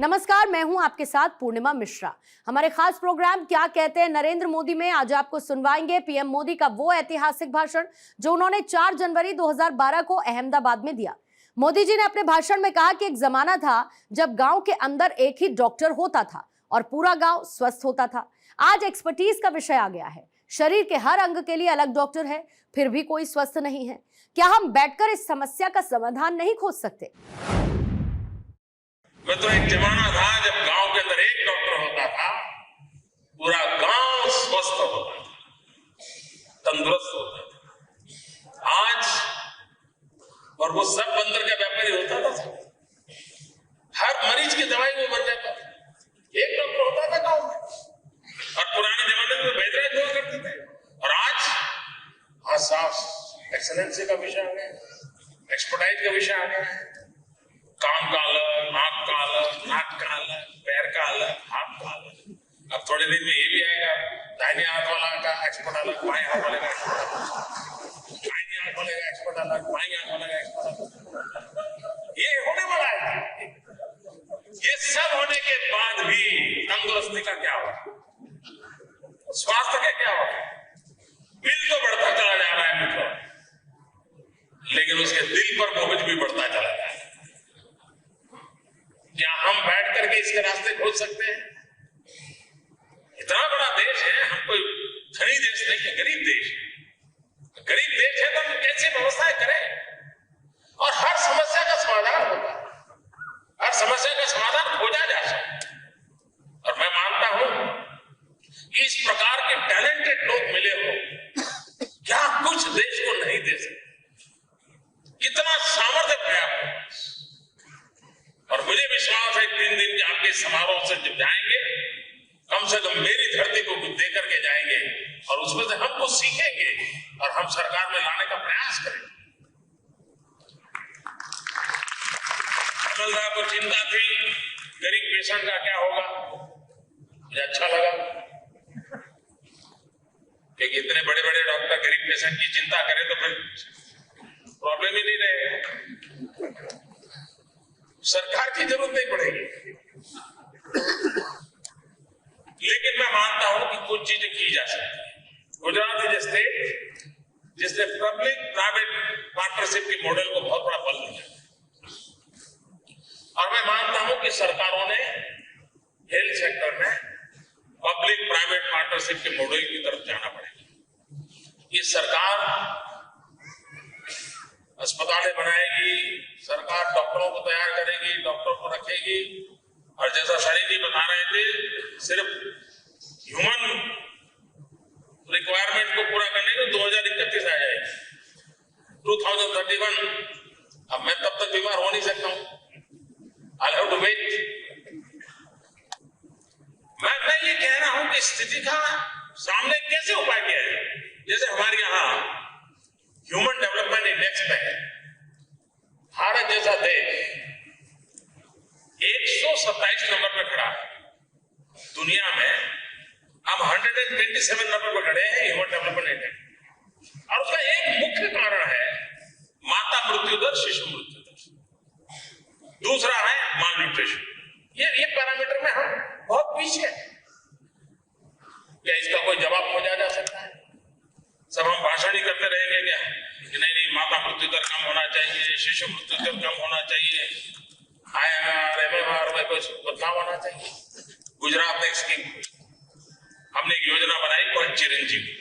नमस्कार, मैं हूं आपके साथ पूर्णिमा मिश्रा। हमारे खास प्रोग्राम क्या कहते हैं नरेंद्र मोदी में आज आपको सुनवाएंगे पीएम मोदी का वो ऐतिहासिक भाषण जो उन्होंने 4 जनवरी 2012 को अहमदाबाद में दिया। मोदी जी ने अपने भाषण में कहा कि एक जमाना था जब गांव के अंदर एक ही डॉक्टर होता था और पूरा गांव स्वस्थ होता था। आज एक्सपर्टीज का विषय आ गया है। शरीर के हर अंग के लिए अलग डॉक्टर है, फिर भी कोई स्वस्थ नहीं है। क्या हम बैठकर इस समस्या का समाधान नहीं खोज सकते? मैं तो एक जमाना था जब गांव के अंदर एक डॉक्टर होता था, पूरा गांव स्वस्थ होता था, तंदुरुस्त होता था। आज और वो सब बंदर का व्यापारी होता था। हर मरीज की दवाई वो बन जाता था। एक डॉक्टर होता था गांव में। और पुराने जमाने में वैद्यराज हुआ करते थे। और आज साफ एक्सेलेंसी का विषय आ गया, एक्सपर्टाइज का विषय आ गया है। कान का अलग, नाक का अलग, नाक का अलग, पैर का अलग, हाथ का अलग। अब थोड़े दिन में ये भी आएगा, दाहिने हाथ वाला का एक्सपर्ट अलग, बाएं हाथ वाले का एक्सपर्ट अलग, दाहिने हाथ वाले का एक्सपर्ट अलग, बाएं हाथ वाले का एक्सपर्ट अलग। ये होने वाला है। ये सब होने के बाद भी तंदुरुस्ती का क्या होगा, स्वास्थ्य का क्या होगा? बिल तो बढ़ता चला जा रहा है मित्रों, लेकिन उसके दिल पर बोझ भी बढ़ता चला जा रहा है। क्या हम बैठ करके इसके रास्ते खोज सकते हैं? इतना बड़ा देश है, हम कोई धनी देश नहीं है, गरीब देश है। गरीब देश है तो हम कैसी व्यवस्थाएं करें और हर समस्या का समाधान होगा, हर समस्या का समाधान खोजा जा सकता। और मैं मानता हूं कि इस प्रकार के टैलेंटेड लोग मिले हो, क्या कुछ देश को नहीं दे सकते? कितना सामर्थ्य पर्याप्त है। और मुझे विश्वास है 3 दिन के आपके समारोह से जब जाएंगे, कम से कम मेरी धरती को कुछ दे करके जाएंगे और उसमें से हम कुछ सीखेंगे और हम सरकार में लाने का प्रयास करेंगे। अमल साहब को चिंता थी गरीब पेशेंट का क्या होगा। मुझे अच्छा लगा कि इतने बड़े बड़े डॉक्टर गरीब पेशेंट की चिंता करें तो फिर प्रॉब्लम ही नहीं रहेगा, सरकार की जरूरत नहीं पड़ेगी। लेकिन मैं मानता हूं कि कुछ चीजें की जा सकती है। गुजरात इज स्टेट जिसने पब्लिक प्राइवेट पार्टनरशिप के मॉडल को बहुत बड़ा बल दिया और मैं मानता हूं कि सरकारों ने हेल्थ सेक्टर में पब्लिक प्राइवेट पार्टनरशिप के मॉडल की तरफ जाना पड़ेगा। ये सरकार अस्पतालें बनाएगी, सरकार डॉक्टरों को तैयार करेगी, डॉक्टरों को रखेगी और जैसा शरीर जी बता रहे थे, सिर्फ ह्यूमन रिक्वायरमेंट को पूरा करने में 2031 आ जाएगी, 2031। अब मैं तब तक बीमार हो नहीं सकता हूं, I'll have to wait। मैं ये कह रहा हूं कि स्थिति का सामने कैसे उपाय किया जाए। जैसे हमारे यहाँ ह्यूमन डेवलपमेंट इंडेक्स में भारत जैसा देश 127 नंबर पर खड़ा है दुनिया में। हम 127 नंबर पर खड़े हैं ह्यूमन डेवलपमेंट इंडेक्स। और उसका एक मुख्य कारण है माता मृत्यु दर, शिशु मृत्यु दर। दूसरा है माल न्यूट्रिशन। ये पैरामीटर में हम बहुत पीछे हैं। क्या इसका कोई जवाब खोजा जा सकता है? सब हम भाषण ही करते रहेंगे क्या कि नहीं माता मृत्यु दर कम होना चाहिए, शिशु मृत्यु दर कम होना चाहिए, IMR MMR में कुछ बदलाव होना चाहिए। गुजरात में एक स्कीम, हमने एक योजना बनाई कॉल चिरंजीवी।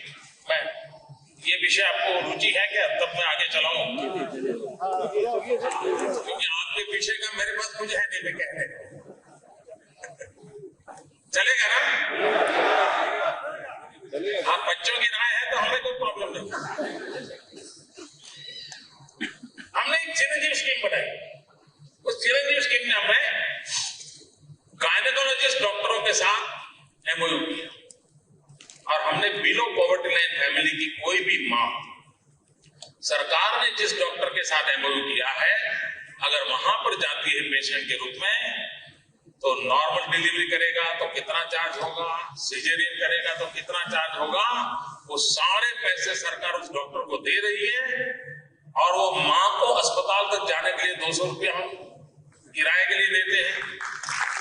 मैं ये विषय आपको रुचि है क्या? तब मैं आगे चलाऊं, क्योंकि आपके विषय का मेरे पास कुछ है नहीं, मैं कहने चलेगा ना? हाँ, बच्चों की राय है तो हमें कोई प्रॉब्लम नहीं। हमने एक चिरंजीव स्कीम बनाई। उस चिरंजीव स्कीम में हमने गायनेकोलॉजिस्ट डॉक्टरों के साथ MOU किया और हमने बिलो पॉवर्टी लाइन फैमिली की कोई भी मां, सरकार ने जिस डॉक्टर के साथ MOU किया है, अगर वहां पर जाती है पेशेंट के रूप में, तो नॉर्मल डिलीवरी करेगा तो कितना चार्ज होगा, सिजेरियन करेगा तो कितना चार्ज होगा, वो सारे पैसे सरकार उस डॉक्टर को दे रही है। और वो मां को अस्पताल तक जाने के लिए 200 रुपया हम किराए के लिए देते हैं।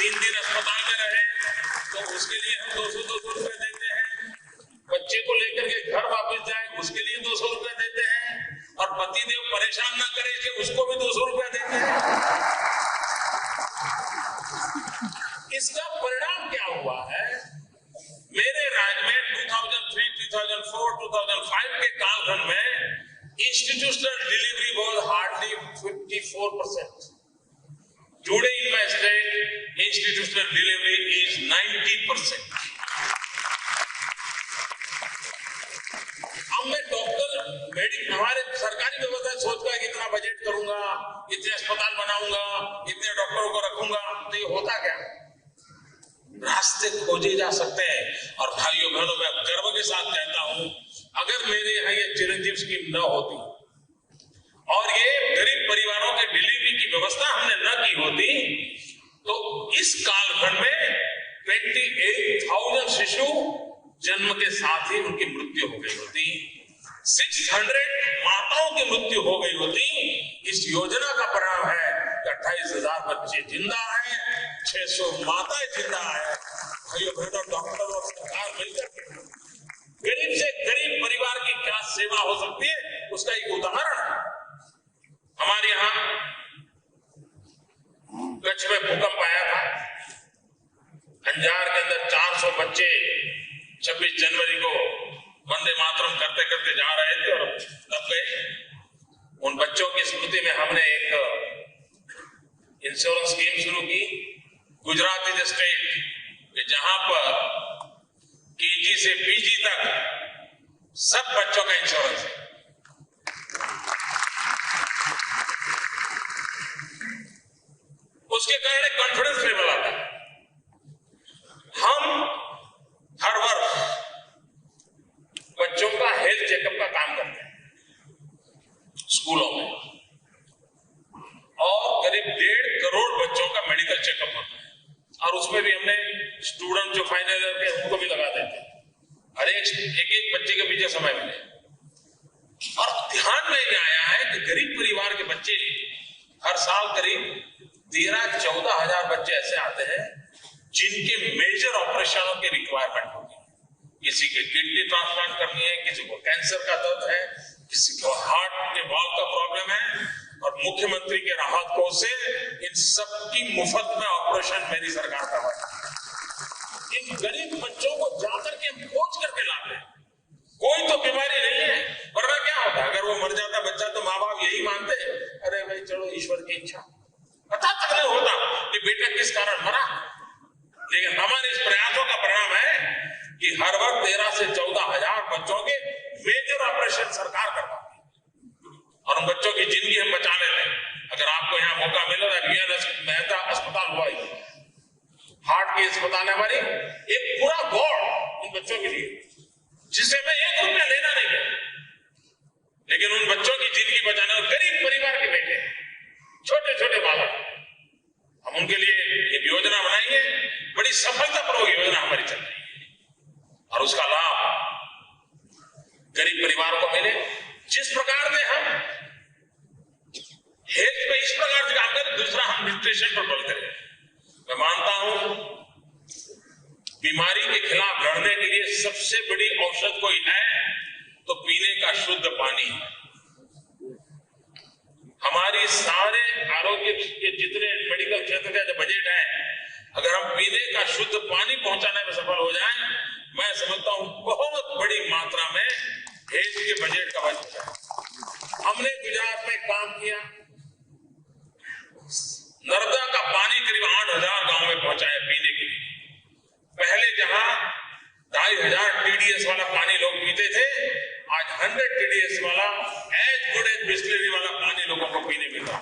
3 दिन अस्पताल में रहे तो उसके लिए हम 200 रुपए देते हैं। बच्चे को लेकर के घर वापस जाए उसके लिए 200 रुपए देते हैं, और पतिदेव परेशान ना करे कि उसको भी 200 रुपया देते हैं। इसका परिणाम क्या हुआ है? मेरे राज्य में 2003, 2004, 2005 के कालखंड में institutional delivery was hardly 54%. Today in my state, institutional delivery is 90%. अब मैं डॉक्टर हमारे सरकारी व्यवस्था सोचता है कि इतना बजट करूंगा, इतने अस्पताल बनाऊंगा, इतने डॉक्टरों को रखूंगा, तो ये होता क्या? रास्ते खोजे जा सकते हैं। और भाइयों बहनों, मैं गर्व के साथ कहता हूं, अगर मेरे यहाँ ये चिरंजीव स्कीम न होती और ये गरीब परिवारों के डिलीवरी की व्यवस्था हमने न की होती, तो इस कालखंड में 28,000 शिशु जन्म के साथ ही उनकी मृत्यु हो गई होती, 600 माताओं की मृत्यु हो गई होती। इस योजना का परिणाम है कि 28,000 बच्चे जिंदा हैं, 600 माताएं जिंदा है। भाइयों बहनों, डॉक्टर और सरकार मिलकर गरीब से गरीब परिवार की क्या सेवा हो सकती है, उसका एक उदाहरण है। हमारे यहाँ कच्छ में भूकंप आया था, अंजार के अंदर 400 बच्चे 26 जनवरी को वंदे मातरम करते करते जा रहे थे और दब गए। उन बच्चों की स्मृति में हमने एक इंश्योरेंस स्कीम शुरू की, गुजरात इज स्टेट, जहां पर केजी से पीजी तक सब बच्चों का इंश्योरेंस है। उसके कारण एक कॉन्फिडेंस लेवल आता है। हम हर वर्ष बच्चों का हेल्थ चेकअप का काम करते हैं स्कूलों में, और करीब 1.5 करोड़ बच्चों का मेडिकल चेकअप होता है। और उसमें भी हमने स्टूडेंट जो फाइनल ईयर के उनको भी लगा देते हैं, हर एक बच्चे के पीछे समय मिले। और ध्यान में ये आया है कि गरीब परिवार के बच्चे हर साल करीब 13-14 हजार बच्चे ऐसे आते हैं जिनके मेजर ऑपरेशनों की रिक्वायरमेंट होगी। किसी के किडनी ट्रांसप्लांट करनी है, किसी को कैंसर का दर्द है, किसी को हार्ट के वाल्व का प्रॉब्लम है, और मुख्यमंत्री के राहत कोष से इन सबकी मुफ्त में ऑपरेशन मेरी सरकार करवाएगी। इन गरीब बच्चों को जाकर के हम खोज करके लाते हैं। कोई तो बीमारी नहीं है, वरना क्या होता है अगर वो मर जाता बच्चा तो माँ बाप यही मानते, अरे भाई चलो ईश्वर की इच्छा, पता तक नहीं होता कि बेटा किस कारण मरा। लेकिन हमारे इस प्रयासों का परिणाम है कि हर वक्त 13 से 14 हजार बच्चों के मेजर ऑपरेशन सरकार करवाती है, और उन बच्चों की जिंदगी हम बचा लेते हैं। अगर आपको यहाँ मौका मिले तो बीएन मेहता अस्पताल हुआ, हार्ट की अस्पताल है हमारी, एक पूरा वार्ड उन बच्चों के लिए, जिसे हमें 1 रुपया लेना नहीं है, लेकिन उन बच्चों की जिंदगी बचाने और गरीब परिवार के बेटे, छोटे छोटे बालक, हम उनके लिए एक योजना बनाई है। बड़ी सफलतापूर्वक योजना हमारी चल रही है, और उसका लाभ गरीब परिवार को मिले। जिस प्रकार से हम हेल्थ पे इस प्रकार से काम करें, दूसरा हम न्यूट्रिशन पर बल करें। मैं मानता हूं बीमारी के खिलाफ लड़ने के लिए सबसे बड़ी औषध कोई है तो पीने का शुद्ध पानी। हमारी सारे आरोग्य के जितने मेडिकल क्षेत्र का जो बजट है, अगर हम पीने का शुद्ध पानी पहुंचाने में सफल हो जाएं, मैं समझता हूं बहुत बड़ी मात्रा में हेल्थ के बजट का बचत है। हमने गुजरात में काम किया, नर्मदा का पानी करीब 8,000 गांव में पहुंचाया पीने के लिए। पहले जहां 2,500 TDS वाला पानी लोग पीते थे, आज 100 TDS वाला एज गुड एज बिस्लरी वाला पानी लोगों को पीने मिला।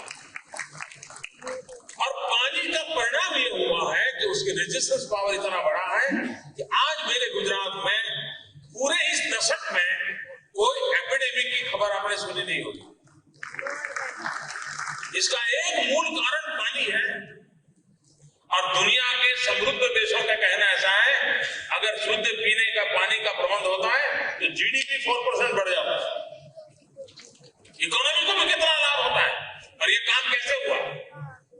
और पानी का परिणाम ये हुआ है कि उसकी रेजिस्टेंस पावर इतना बड़ा है कि आज मेरे गुजरात में पूरे इस दशक में कोई एपिडेमिक की खबर आपने सुनी नहीं होगी। इसका एक मूल कारण पानी है, और दुनिया के समृद्ध देशों का कहना ऐसा है, अगर शुद्ध पीने का पानी का प्रबंध होता है तो GDP 4% बढ़ जाता है, इकोनॉमी को भी कितना लाभ होता है। और ये काम कैसे हुआ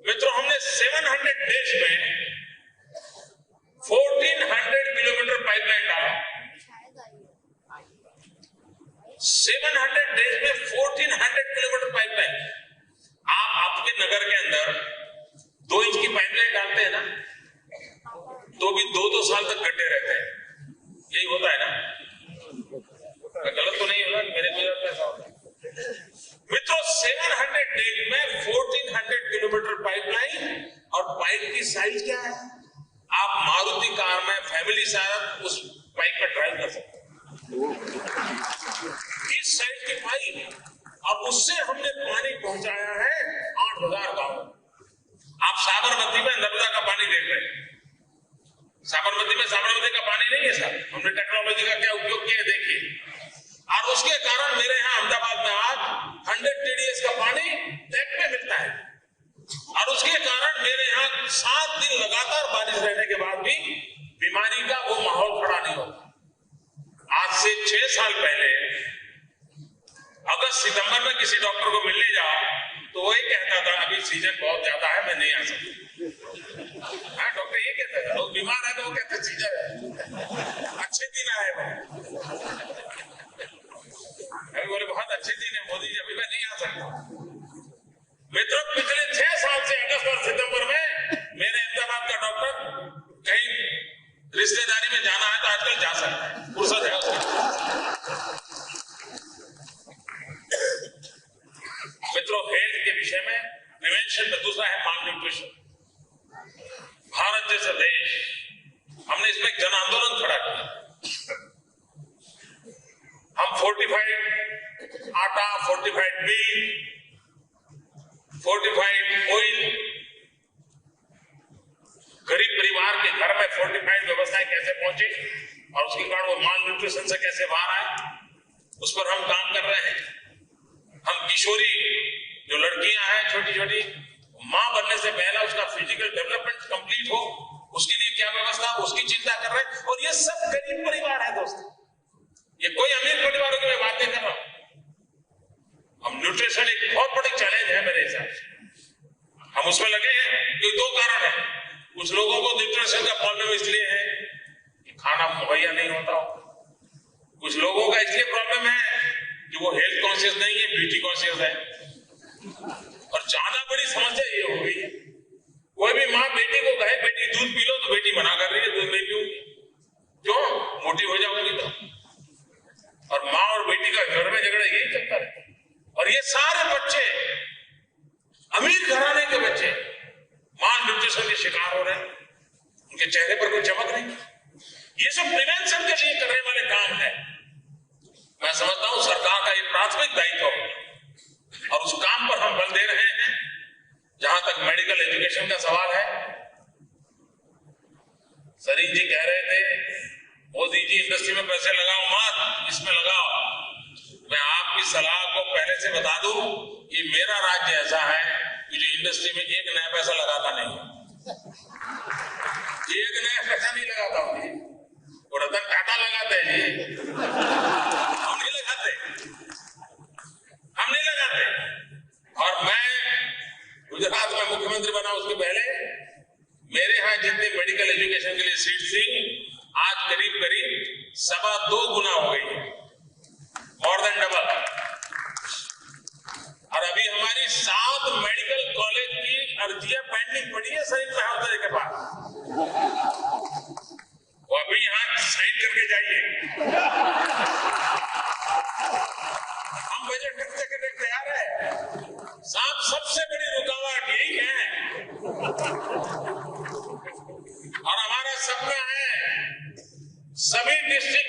मित्रों? हमने 700 डेज में 700 डेज में 1400 किलोमीटर पाइपलाइन। आप आपके नगर के अंदर 2 इंच की पाइपलाइन डालते हैं ना, तो भी 2-2 साल तक गड्ढे रहते हैं। यही होता है ना? गलत तो नहीं होगा, मेरे गुजरात में ऐसा होता है। मित्रों, 700 डेज में 1400 किलोमीटर पाइपलाइन, और पाइप की साइज क्या है? आप मारुति कार में फैमिली साथ उस पाइप पर ड्राइव कर सकते हैं। इस साइज की पाइप, और उससे हमने पानी पहुंचाया है 8000 गांव। आप साबरमती में नर्मदा का पानी देख रहे हैं। साबरमती में साबरमती का पानी नहीं है सर, हमने टेक्नोलॉजी का क्या उपयोग किया देखिए। और उसके कारण मेरे यहाँ अहमदाबाद में आज 100 TDS का पानी टैप में मिलता है, और उसके कारण मेरे यहाँ 7 दिन लगातार बारिश रहने के बाद भी बीमारी का वो माहौल खड़ा नहीं होता। आज से 6 साल पहले अगस्त सितंबर में किसी डॉक्टर को मिलने जाओ तो वही कहता था अभी सीजन बहुत ज्यादा है, मैं नहीं आ सकता। हाँ, डॉक्टर ये कहता था, लोग बीमार है तो वो कहते सीजन है, अच्छे दिन आए वो। अभी बोले बहुत अच्छे दिन है मोदी जी, अभी मैं नहीं आ सकता। मित्रों, पिछले 6 साल से अगस्त और सितंबर में मेरे अहमदाबाद का डॉक्टर कहीं रिश्तेदारी में जाना है तो आजकल जा सकता है, फुर्सत है उसकी। मित्रों, हेल्थ के विषय में प्रिवेंशन में दूसरा है माल न्यूट्रिशन। भारत जैसे देश, हमने इसमें जन आंदोलन खड़ा किया। हम फोर्टिफाइड आटा, फोर्टिफाइड मीट, फोर्टिफाइड ऑयल, गरीब परिवार के घर में फोर्टिफाइड व्यवस्थाएं कैसे पहुंचे और उसके कारण वो माल न्यूट्रिशन से कैसे बाहर आए, उस पर हम काम कर रहे हैं। हम किशोरी जो लड़कियां हैं छोटी छोटी, मां बनने से पहले उसका फिजिकल डेवलपमेंट कंप्लीट हो, उसके लिए क्या व्यवस्था, उसकी चिंता कर रहे हैं। और ये सब गरीब परिवार है दोस्तों, ये कोई अमीर परिवारों की मैं बात नहीं कर रहा हूं। हम न्यूट्रिशन एक बहुत बड़ी चैलेंज है मेरे हिसाब से, हम उसमें लगे हैं। ये 2 कारण है। कुछ लोगों को न्यूट्रिशन का प्रॉब्लम इसलिए है कि खाना मुहैया नहीं होता हो, कुछ लोगों का इसलिए प्रॉब्लम है कि वो हेल्थ कॉन्शियस नहीं है, ब्यूटी कॉन्शियस है। और ज्यादा बड़ी समस्या ये हो गई है, कोई भी माँ बेटी को कहे बेटी दूध पी लो तो बेटी मना कर रही है, दूध नहीं पीऊंगी, क्यों? मोटी हो जाऊंगी तो। और माँ और बेटी का घर में झगड़ा यही चलता रहता है। और ये सारे बच्चे, अमीर घराने के बच्चे, माल न्यूट्रिशन के शिकार हो रहे हैं, उनके चेहरे पर कोई चमक नहीं। ये सब प्रिवेंशन के लिए करने वाले काम है। मैं समझता हूं सरकार का ये प्राथमिक दायित्व है, और उस काम पर हम बल दे रहे हैं। जहां तक मेडिकल एजुकेशन का सवाल है, सरीन जी कह रहे थे मोदी जी इंडस्ट्री में पैसे लगाओ मत, इसमें लगाओ। मैं आपकी सलाह को पहले से बता दूं कि मेरा राज्य ऐसा है कि जो इंडस्ट्री में 1 नया पैसा लगाता नहीं, 1 नया पैसा नहीं लगाता हूं जी। वो रतन टाटा लगाते हैं जी, हम नहीं लगाते, हम नहीं लगाते। और मैं गुजरात में मुख्यमंत्री बना उसके पहले मेरे यहाँ जितनी मेडिकल एजुकेशन के लिए सीट थी, आज करीब 2.25 गुना हो गई, मोर देन डबल। और अभी हमारी 7 मेडिकल कॉलेज की अर्जियां पेंडिंग पड़ी है सही महोदय के पास, वो अभी यहाँ साइन करके जाइए। हम बजट खर्च करने तैयार है। साहब, सबसे बड़ी रुकावट यही है, और हमारा सपना है सभी डिस्ट्रिक्ट